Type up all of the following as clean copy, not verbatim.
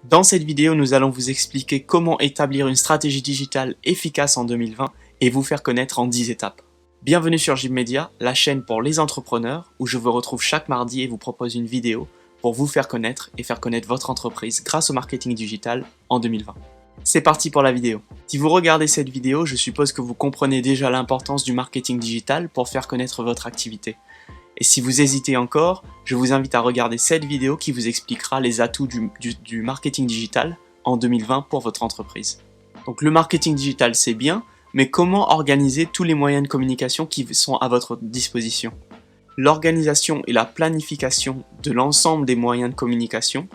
Dans cette vidéo, nous allons vous expliquer comment établir une stratégie digitale efficace en 2020 et vous faire connaître en 10 étapes. Bienvenue sur JIB-Media, la chaîne pour les entrepreneurs où je vous retrouve chaque mardi et vous propose une vidéo pour vous faire connaître et faire connaître votre entreprise grâce au marketing digital en 2020. C'est parti pour la vidéo. Si vous regardez cette vidéo, je suppose que vous comprenez déjà l'importance du marketing digital pour faire connaître votre activité. Et si vous hésitez encore, je vous invite à regarder cette vidéo qui vous expliquera les atouts du marketing digital en 2020 pour votre entreprise. Donc le marketing digital c'est bien, mais comment organiser tous les moyens de communication qui sont à votre disposition? L'organisation et la planification de l'ensemble des moyens de communication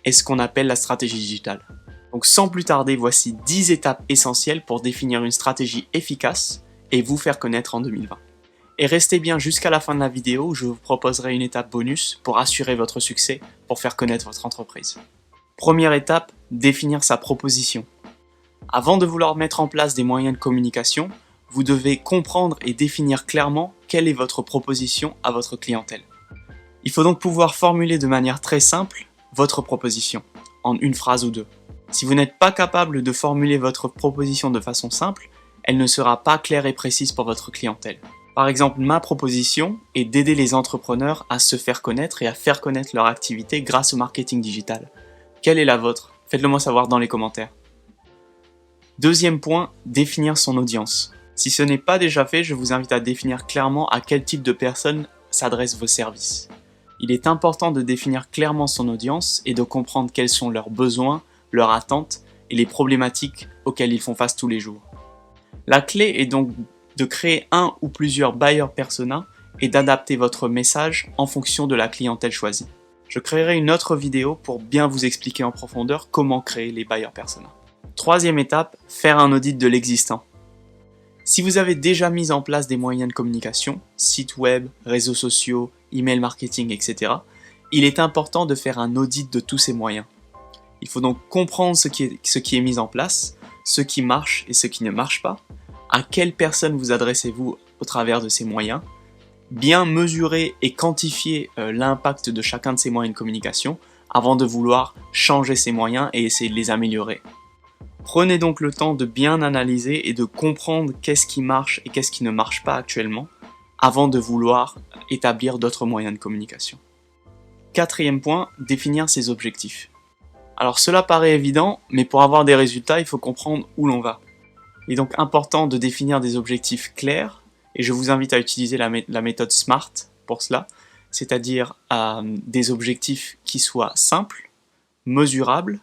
est ce qu'on appelle la stratégie digitale. Donc sans plus tarder, voici 10 étapes essentielles pour définir une stratégie efficace et vous faire connaître en 2020. Et restez bien jusqu'à la fin de la vidéo où je vous proposerai une étape bonus pour assurer votre succès, pour faire connaître votre entreprise. Première étape, définir sa proposition. Avant de vouloir mettre en place des moyens de communication, vous devez comprendre et définir clairement quelle est votre proposition à votre clientèle. Il faut donc pouvoir formuler de manière très simple votre proposition, en une phrase ou deux. Si vous n'êtes pas capable de formuler votre proposition de façon simple, elle ne sera pas claire et précise pour votre clientèle. Par exemple, ma proposition est d'aider les entrepreneurs à se faire connaître et à faire connaître leur activité grâce au marketing digital. Quelle est la vôtre? Faites-le moi savoir dans les commentaires. Deuxième point, définir son audience. Si ce n'est pas déjà fait, je vous invite à définir clairement à quel type de personnes s'adressent vos services. Il est important de définir clairement son audience et de comprendre quels sont leurs besoins, leurs attentes et les problématiques auxquelles ils font face tous les jours. La clé est donc de créer un ou plusieurs buyer persona et d'adapter votre message en fonction de la clientèle choisie. Je créerai une autre vidéo pour bien vous expliquer en profondeur comment créer les buyer persona. Troisième étape, faire un audit de l'existant. Si vous avez déjà mis en place des moyens de communication, site web, réseaux sociaux, email marketing, etc., il est important de faire un audit de tous ces moyens. Il faut donc comprendre ce qui est mis en place, ce qui marche et ce qui ne marche pas, à quelle personne vous adressez-vous au travers de ces moyens, bien mesurer et quantifier l'impact de chacun de ces moyens de communication avant de vouloir changer ces moyens et essayer de les améliorer. Prenez donc le temps de bien analyser et de comprendre qu'est-ce qui marche et qu'est-ce qui ne marche pas actuellement avant de vouloir établir d'autres moyens de communication. Quatrième point, définir ses objectifs. Alors cela paraît évident, mais pour avoir des résultats, il faut comprendre où l'on va. Il est donc important de définir des objectifs clairs et je vous invite à utiliser la méthode SMART pour cela, c'est-à-dire des objectifs qui soient simples, mesurables,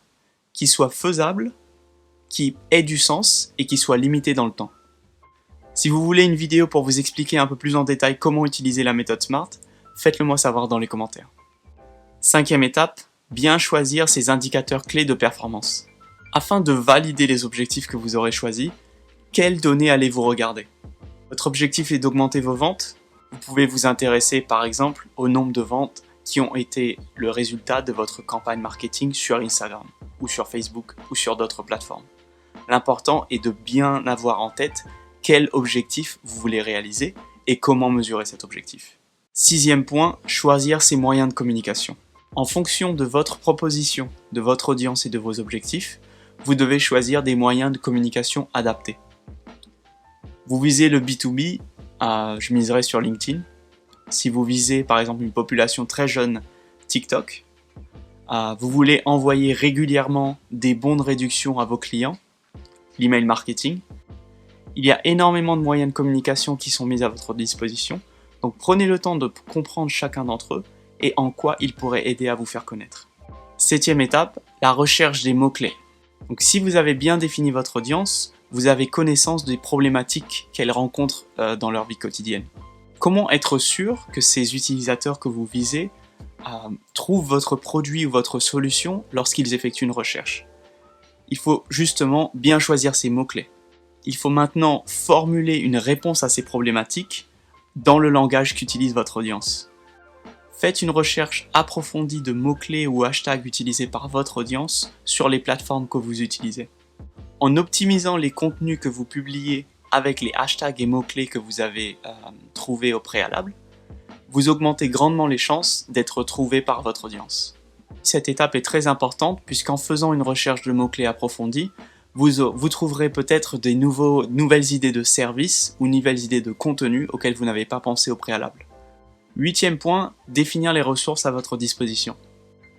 qui soient faisables, qui aient du sens et qui soient limités dans le temps. Si vous voulez une vidéo pour vous expliquer un peu plus en détail comment utiliser la méthode SMART, faites-le moi savoir dans les commentaires. Cinquième étape, bien choisir ses indicateurs clés de performance. Afin de valider les objectifs que vous aurez choisis, quelles données allez-vous regarder? Votre objectif est d'augmenter vos ventes? Vous pouvez vous intéresser par exemple au nombre de ventes qui ont été le résultat de votre campagne marketing sur Instagram, ou sur Facebook, ou sur d'autres plateformes. L'important est de bien avoir en tête quel objectif vous voulez réaliser et comment mesurer cet objectif. Sixième point, choisir ses moyens de communication. En fonction de votre proposition, de votre audience et de vos objectifs, vous devez choisir des moyens de communication adaptés. Vous visez le B2B, je miserai sur LinkedIn. Si vous visez par exemple une population très jeune, TikTok. Vous voulez envoyer régulièrement des bons de réduction à vos clients, l'email marketing. Il y a énormément de moyens de communication qui sont mis à votre disposition, donc prenez le temps de comprendre chacun d'entre eux et en quoi ils pourraient aider à vous faire connaître. Septième étape, la recherche des mots-clés. Donc si vous avez bien défini votre audience, vous avez connaissance des problématiques qu'elles rencontrent dans leur vie quotidienne. Comment être sûr que ces utilisateurs que vous visez trouvent votre produit ou votre solution lorsqu'ils effectuent une recherche? Il faut justement bien choisir ces mots-clés. Il faut maintenant formuler une réponse à ces problématiques dans le langage qu'utilise votre audience. Faites une recherche approfondie de mots-clés ou hashtags utilisés par votre audience sur les plateformes que vous utilisez. En optimisant les contenus que vous publiez avec les hashtags et mots-clés que vous avez trouvés au préalable, vous augmentez grandement les chances d'être trouvé par votre audience. Cette étape est très importante puisqu'en faisant une recherche de mots-clés approfondie, vous trouverez peut-être des nouvelles idées de services ou nouvelles idées de contenu auxquelles vous n'avez pas pensé au préalable. 8e point, définir les ressources à votre disposition.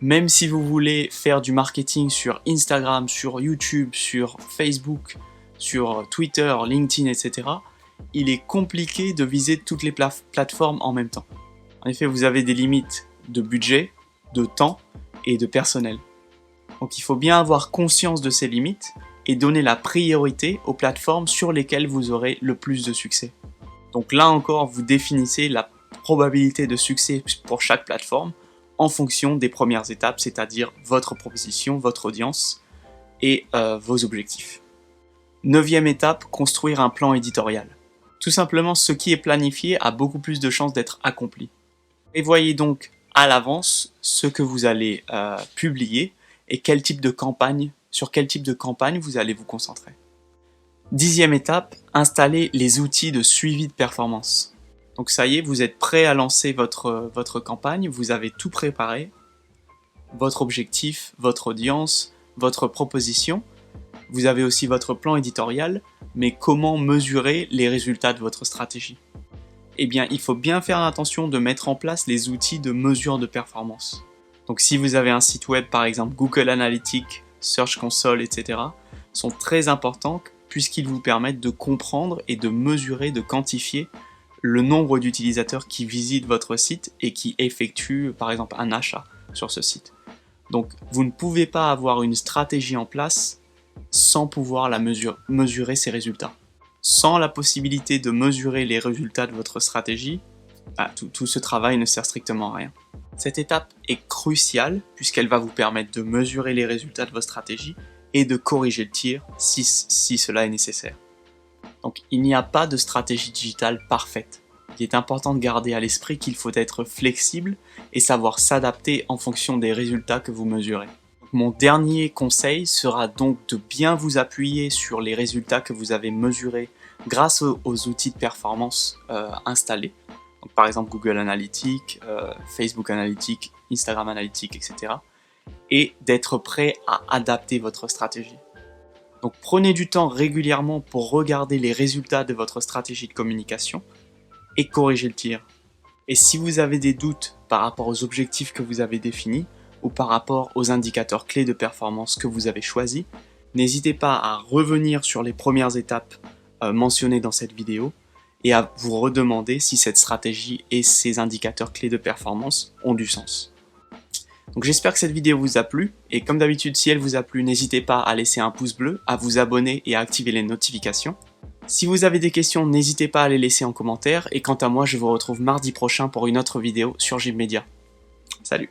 Même si vous voulez faire du marketing sur Instagram, sur YouTube, sur Facebook, sur Twitter, LinkedIn, etc., il est compliqué de viser toutes les plateformes en même temps. En effet, vous avez des limites de budget, de temps et de personnel. Donc il faut bien avoir conscience de ces limites et donner la priorité aux plateformes sur lesquelles vous aurez le plus de succès. Donc là encore, vous définissez la probabilité de succès pour chaque plateforme en fonction des premières étapes, c'est-à-dire votre proposition, votre audience et vos objectifs. 9e étape, construire un plan éditorial. Tout simplement, ce qui est planifié a beaucoup plus de chances d'être accompli. Prévoyez donc à l'avance ce que vous allez publier et sur quel type de campagne vous allez vous concentrer. 10e étape, installer les outils de suivi de performance. Donc ça y est, vous êtes prêt à lancer votre campagne, vous avez tout préparé, votre objectif, votre audience, votre proposition. Vous avez aussi votre plan éditorial, mais comment mesurer les résultats de votre stratégie? Eh bien, il faut bien faire attention de mettre en place les outils de mesure de performance. Donc si vous avez un site web, par exemple Google Analytics, Search Console, etc., sont très importants puisqu'ils vous permettent de comprendre et de mesurer, de quantifier le nombre d'utilisateurs qui visitent votre site et qui effectuent, par exemple, un achat sur ce site. Donc, vous ne pouvez pas avoir une stratégie en place sans pouvoir mesurer ses résultats. Sans la possibilité de mesurer les résultats de votre stratégie, tout ce travail ne sert strictement à rien. Cette étape est cruciale puisqu'elle va vous permettre de mesurer les résultats de votre stratégie et de corriger le tir si cela est nécessaire. Donc il n'y a pas de stratégie digitale parfaite. Il est important de garder à l'esprit qu'il faut être flexible et savoir s'adapter en fonction des résultats que vous mesurez. Mon dernier conseil sera donc de bien vous appuyer sur les résultats que vous avez mesurés grâce aux outils de performance installés. Donc, par exemple Google Analytics, Facebook Analytics, Instagram Analytics, etc. Et d'être prêt à adapter votre stratégie. Donc prenez du temps régulièrement pour regarder les résultats de votre stratégie de communication et corriger le tir. Et si vous avez des doutes par rapport aux objectifs que vous avez définis ou par rapport aux indicateurs clés de performance que vous avez choisis, n'hésitez pas à revenir sur les premières étapes mentionnées dans cette vidéo et à vous redemander si cette stratégie et ces indicateurs clés de performance ont du sens. Donc j'espère que cette vidéo vous a plu, et comme d'habitude, si elle vous a plu, n'hésitez pas à laisser un pouce bleu, à vous abonner et à activer les notifications. Si vous avez des questions, n'hésitez pas à les laisser en commentaire, et quant à moi, je vous retrouve mardi prochain pour une autre vidéo sur JIB Media. Salut!